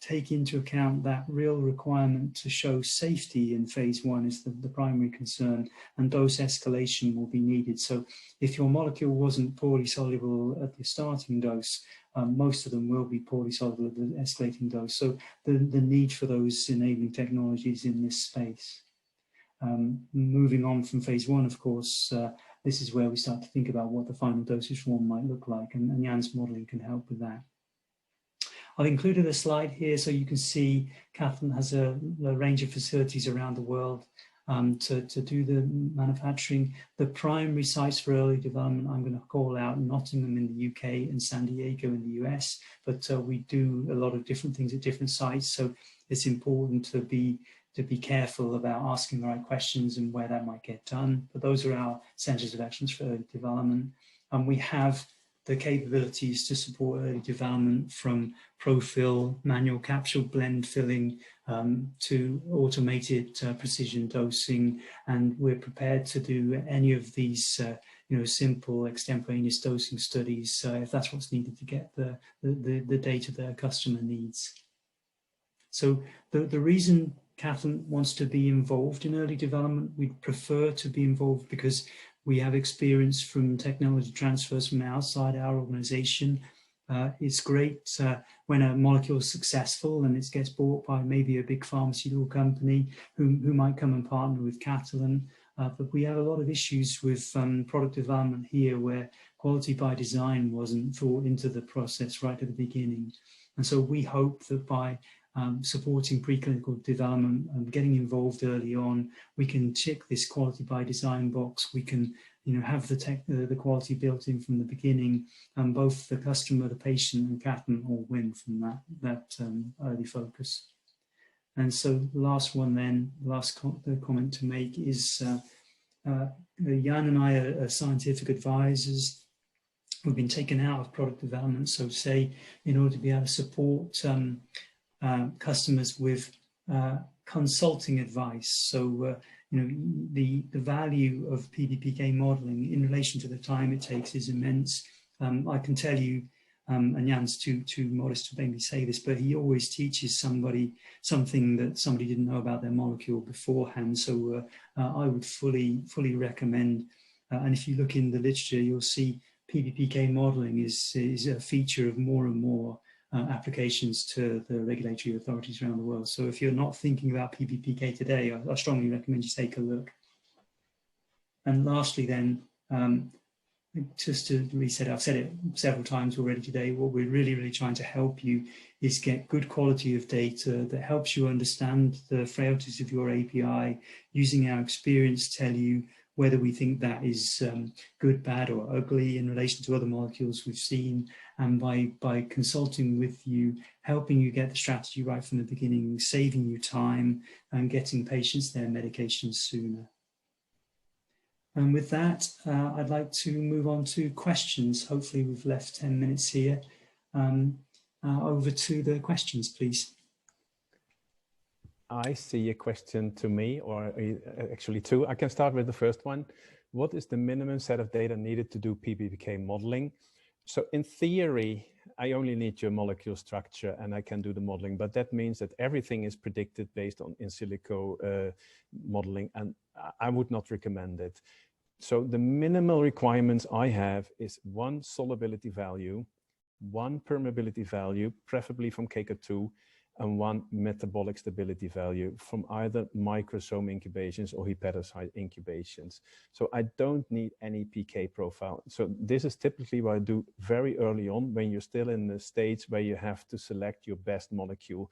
take into account that real requirement to show safety in phase 1 is the primary concern, and dose escalation will be needed. So if your molecule wasn't poorly soluble at the starting dose, most of them will be poorly soluble at the escalating dose. So the need for those enabling technologies in this space. Moving on from phase 1, of course, this is where we start to think about what the final dosage form might look like, and Jan's modeling can help with that. I've included a slide here so you can see Catalent has a range of facilities around the world to do the manufacturing. The primary sites for early development I'm going to call out: Nottingham in the UK and San Diego in the US, but we do a lot of different things at different sites, so it's important to be careful about asking the right questions and where that might get done. But those are our centers of excellence for early development, and we have the capabilities to support early development, from profil, manual capsule blend filling, to automated precision dosing, and we're prepared to do any of these simple extemporaneous dosing studies if that's what's needed to get the data that a customer needs. So the reason Catalent wants to be involved in early development, we'd prefer to be involved because we have experience from technology transfers from outside our organization. It's great when a molecule is successful and it gets bought by maybe a big pharmaceutical company who might come and partner with Catalent. But we have a lot of issues with product development here where quality by design wasn't thought into the process right at the beginning. And so we hope that by supporting preclinical development and getting involved early on, we can tick this quality by design box. We can, have the quality built in from the beginning, and both the customer, the patient, and Catalent all win from that early focus. And so the last one, then, the last comment to make is Jan and I are scientific advisors. We've been taken out of product development, so say, in order to be able to support customers with consulting advice. So, the value of PBPK modeling in relation to the time it takes is immense. I can tell you, and Jan's too modest to maybe say this, but he always teaches somebody something that somebody didn't know about their molecule beforehand. So I would fully recommend, and if you look in the literature, you'll see PBPK modeling is a feature of more and more applications to the regulatory authorities around the world. So if you're not thinking about PBPK today, I strongly recommend you take a look. And lastly then, just to reset, I've said it several times already today, what we're really trying to help you is get good quality of data that helps you understand the frailties of your API, using our experience to tell you whether we think that is good, bad, or ugly in relation to other molecules we've seen, and by consulting with you, helping you get the strategy right from the beginning, saving you time and getting patients their medications sooner. And with that, I'd like to move on to questions. Hopefully we've left 10 minutes here. Over to the questions, please. I see a question to me, or actually two. I can start with the first one. What is the minimum set of data needed to do PBPK modeling? So in theory, I only need your molecule structure and I can do the modeling, but that means that everything is predicted based on in silico modeling, and I would not recommend it. So the minimal requirements I have is one solubility value, one permeability value, preferably from KK2, and one metabolic stability value from either microsome incubations or hepatocyte incubations. So I don't need any PK profile. So this is typically what I do very early on when you're still in the stage where you have to select your best molecule.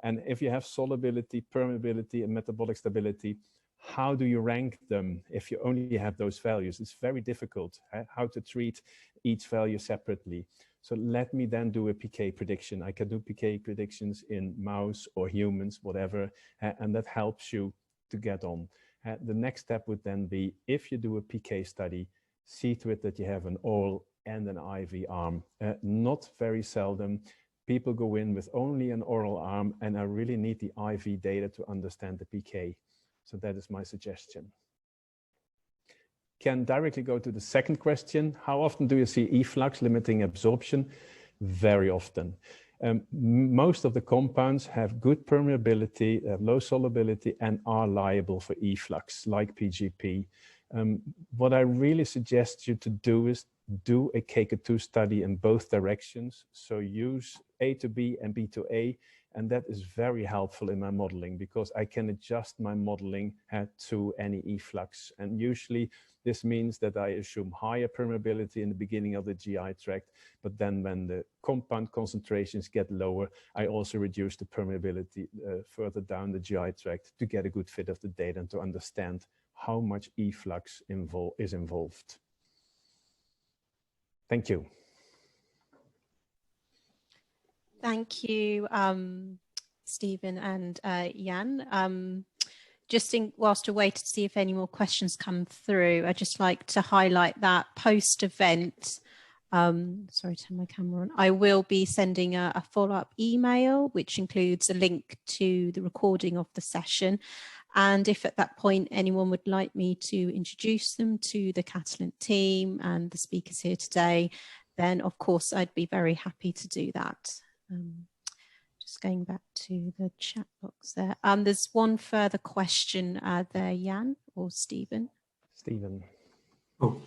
And if you have solubility, permeability, and metabolic stability, how do you rank them if you only have those values? It's very difficult how to treat each value separately. So let me then do a PK prediction. I can do PK predictions in mouse or humans, whatever, and that helps you to get on. The next step would then be, if you do a PK study, see to it that you have an oral and an IV arm. Not very seldom, people go in with only an oral arm, and I really need the IV data to understand the PK. So that is my suggestion. Can directly go to the second question. How often do you see efflux limiting absorption? Very often. Most of the compounds have good permeability, low solubility, and are liable for efflux, like PGP. What I really suggest you to do is do a KK2 study in both directions. So use A to B and B to A. And that is very helpful in my modeling, because I can adjust my modeling to any efflux. And usually this means that I assume higher permeability in the beginning of the GI tract, but then when the compound concentrations get lower, I also reduce the permeability further down the GI tract to get a good fit of the data and to understand how much efflux is involved. Thank you. Thank you, Stephen and Jan. Whilst we wait to see if any more questions come through, I'd just like to highlight that post-event, sorry, turn my camera on, I will be sending a follow-up email, which includes a link to the recording of the session. And if at that point anyone would like me to introduce them to the Catalent team and the speakers here today, then of course I'd be very happy to do that. Just going back to the chat box there. There's one further question there, Jan or Stephen. Stephen. Oh,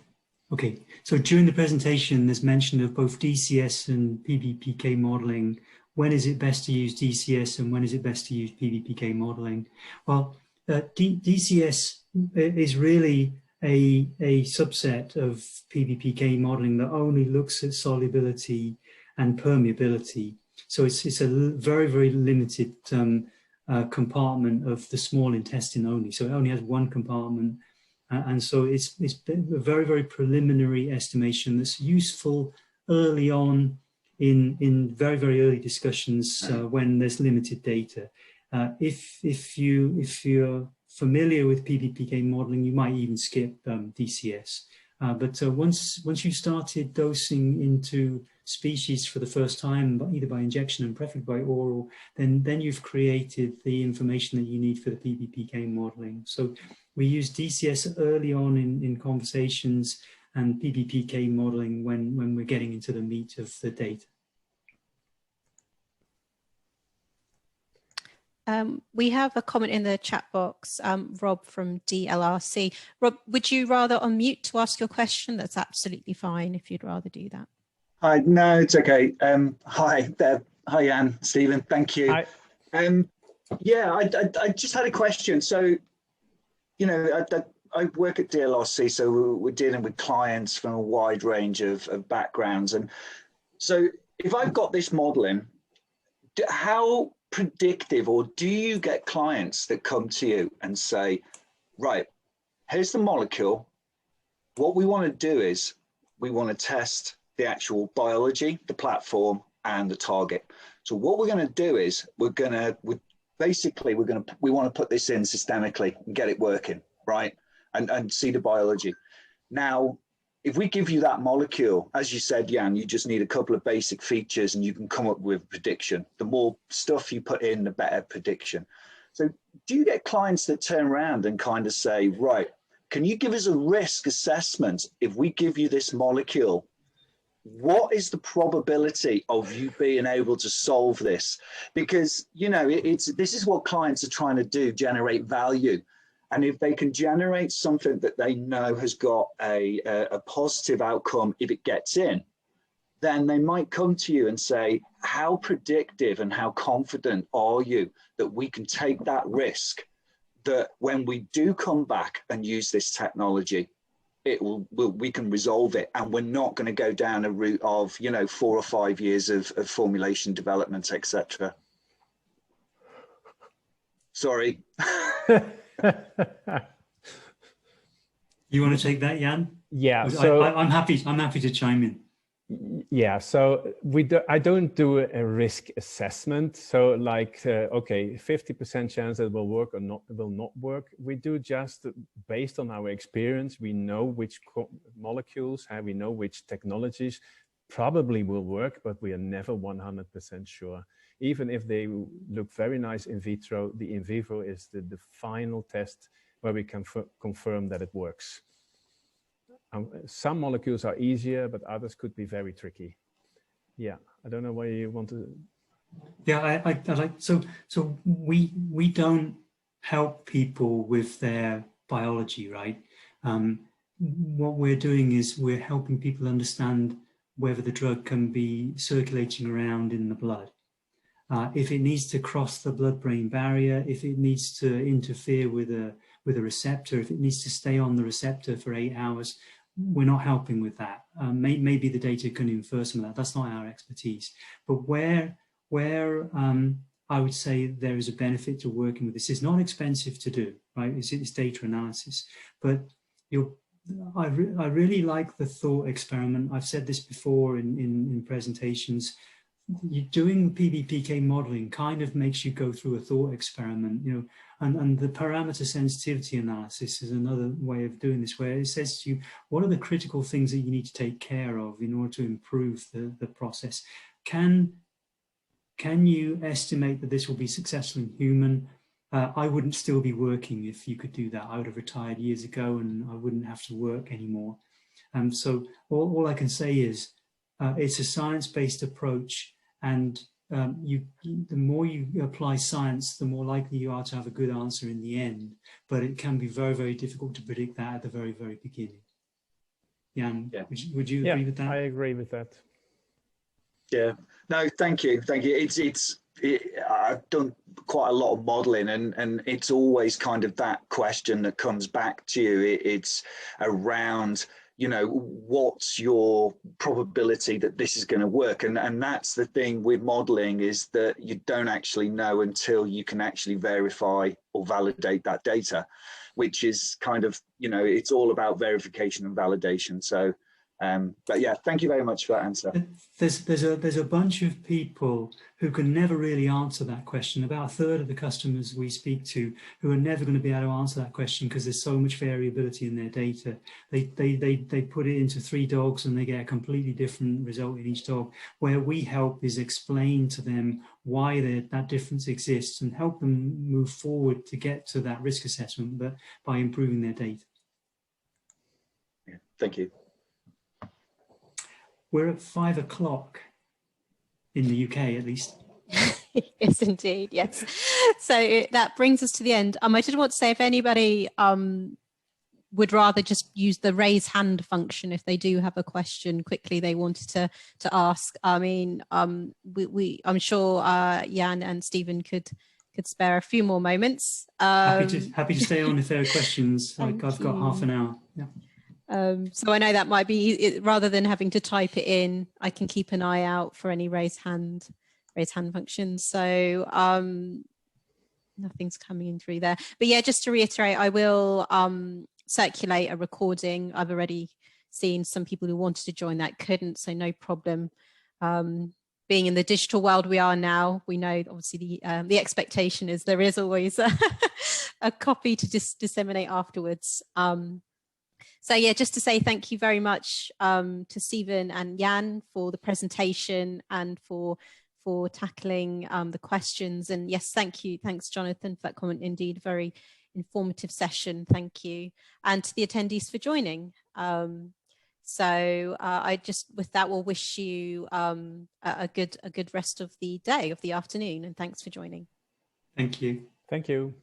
okay. So during the presentation, there's mention of both DCS and PBPK modeling. When is it best to use DCS and when is it best to use PBPK modeling? Well, DCS is really a subset of PBPK modeling that only looks at solubility and permeability. So it's a very limited compartment of the small intestine only. So it only has one compartment. And so it's a very very estimation that's useful early on in very early discussions when there's limited data. If you're familiar with PBPK modeling, you might even skip DCS. But once you started dosing into species for the first time, either by injection and preferably by oral, then you've created the information that you need for the PBPK modeling. So we use DCS early on in conversations and PBPK modeling when we're getting into the meat of the data. We have a comment in the chat box, Rob from DLRC. Rob, would you rather unmute to ask your question? That's absolutely fine if you'd rather do that. Hi, no, it's okay. Hi there. Hi, Jan, Stephen, thank you. Hi. Yeah, I just had a question. So, you know, I work at DLRC, so we're dealing with clients from a wide range of backgrounds. And so if I've got this modeling, how predictive, or do you get clients that come to you and say, right, here's the molecule. What we want to do is we want to test the actual biology, the platform, and the target. So what we're going to do is we want to put this in systemically and get it working, right? And see the biology. Now, if we give you that molecule, as you said, Jan, you just need a couple of basic features and you can come up with prediction. The more stuff you put in, the better prediction. So do you get clients that turn around and kind of say, right, can you give us a risk assessment? If we give you this molecule, what is the probability of you being able to solve this? Because, you know, this is what clients are trying to do, generate value. And if they can generate something that they know has got a positive outcome if it gets in, then they might come to you and say, how predictive and how confident are you that we can take that risk, that when we do come back and use this technology, we can resolve it, and we're not going to go down a route of, you know, 4 or 5 years of formulation development, etc. Sorry. You want to take that, Jan? Yeah, so I'm happy to chime in. Yeah, so I don't do a risk assessment. So like, okay, 50% chance that it will work or not, it will not work. We do just based on our experience. We know which molecules, we know which technologies probably will work, but we are never 100% sure. Even if they look very nice in vitro, the in vivo is the final test where we can confirm that it works. Some molecules are easier, but others could be very tricky. Yeah, I don't know why you want to. Yeah, I like so we don't help people with their biology, right? What we're doing is we're helping people understand whether the drug can be circulating around in the blood. If it needs to cross the blood-brain barrier, if it needs to interfere with a receptor, if it needs to stay on the receptor for 8 hours, we're not helping with that. Maybe the data can infer some of that. That's not our expertise. But where I would say there is a benefit to working with this, it's not expensive to do, right? It's data analysis. But I really like the thought experiment. I've said this before in presentations. Doing PBPK modeling kind of makes you go through a thought experiment, you know, and the parameter sensitivity analysis is another way of doing this, where it says to you, what are the critical things that you need to take care of in order to improve the process? Can you estimate that this will be successful in human? I wouldn't still be working if you could do that. I would have retired years ago and I wouldn't have to work anymore. So all I can say is it's a science-based approach. And the more you apply science, the more likely you are to have a good answer in the end. But it can be very, very difficult to predict that at the very, very beginning. Jan, yeah. Would you agree with that? I agree with that. Yeah. No, thank you. Thank you. I've done quite a lot of modeling, and it's always kind of that question that comes back to you. It's around, you know, what's your probability that this is going to work? And that's the thing with modeling, is that you don't actually know until you can actually verify or validate that data, which is kind of, you know, it's all about verification and validation. So, but yeah, thank you very much for that answer. There's a bunch of people who can never really answer that question. About a third of the customers we speak to who are never going to be able to answer that question because there's so much variability in their data. They put it into 3 dogs and they get a completely different result in each dog. Where we help is explain to them why that difference exists and help them move forward to get to that risk assessment, but by improving their data. Yeah, thank you. We're at 5 o'clock in the UK, at least. Yes, indeed. Yes. So that brings us to the end. I did want to say, if anybody would rather just use the raise hand function if they do have a question quickly they wanted to ask. I mean, I'm sure Jan and Stephen could could spare a few more moments. Happy to stay on if there are questions. I've got half an hour. Yeah. So I know that might be, rather than having to type it in, I can keep an eye out for any raise hand functions. So nothing's coming in through there. But yeah, just to reiterate, I will circulate a recording. I've already seen some people who wanted to join that couldn't, so no problem. Being in the digital world we are now, we know obviously the expectation is there is always a copy to disseminate afterwards. So yeah, just to say thank you very much to Stephen and Jan for the presentation and for tackling the questions. And yes, thank you. Thanks, Jonathan, for that comment. Indeed, very informative session. Thank you. And to the attendees for joining. So I just, with that, will wish you a good rest of the day, of the afternoon, and thanks for joining. Thank you. Thank you.